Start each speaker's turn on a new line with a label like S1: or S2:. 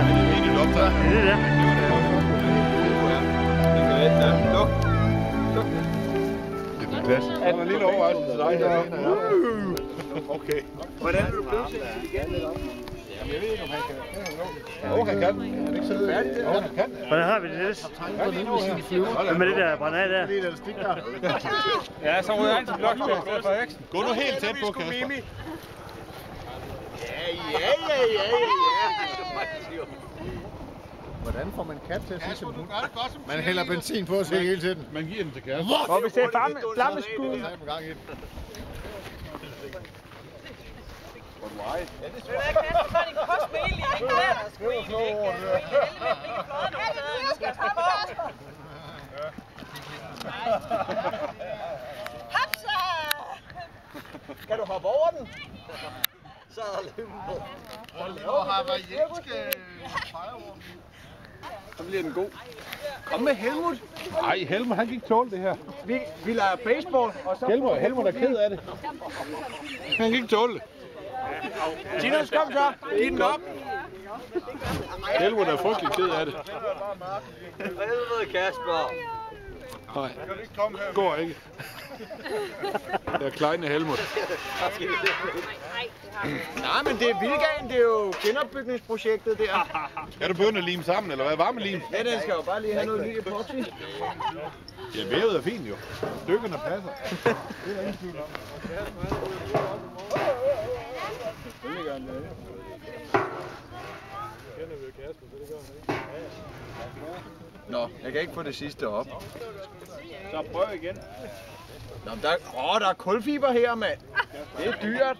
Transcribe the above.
S1: her. Det er det.
S2: Det er plads. Der er en lille overraskelse til dig her. Okay.
S3: Hvordan er du blevet til igen?
S2: Jamen, jeg ved ikke, om han kan. Jo, han kan. Han er ikke så færdig. Jo, han kan.
S1: Hvordan har vi det, Niels? Hvad med det der brænde af der?
S2: Det er elastik der.
S4: Ja, så ryger jeg ind til Bloksberg i stedet for Eriksen.
S2: Gå nu helt tæt på, Kasper. Hvordan får man kat til at sige som hund? Man hælder benzin på sig hele tiden. Man giver den til Kasper.
S4: Og hvis det er flammeskud.
S2: Så er på gang i den.
S3: Kan du hoppe over den? Så er der lidt på.
S2: Og hawaiianske fejrevogn.
S3: Så bliver den god. Kom med Helmut.
S2: Nej, Helmut han kan ikke tåle det her.
S3: Vi leger baseball, og så...
S2: Helmut er ked af det. Han kan ikke tåle det.
S3: Tinus, kom så. Giv den op.
S2: Helmut er frygtelig ked af det.
S3: Helvede, Kasper.
S2: Nej, går ikke. Det er kleine Helmut.
S3: Nej, men det er Vildgagen, det er jo genopbygningsprojektet der.
S2: Er du begyndt at lime sammen, eller hvad? Varmelim?
S3: Ja, den skal jo bare lige have noget ny epoxy.
S2: Ja, vævet er fint jo. Stykkerne passer. Det er der ingen tvivl om.
S3: Nå, jeg kan ikke få det sidste op.
S4: Så prøv igen.
S3: Nå, der er kulfiber her, mand. Det er dyrt.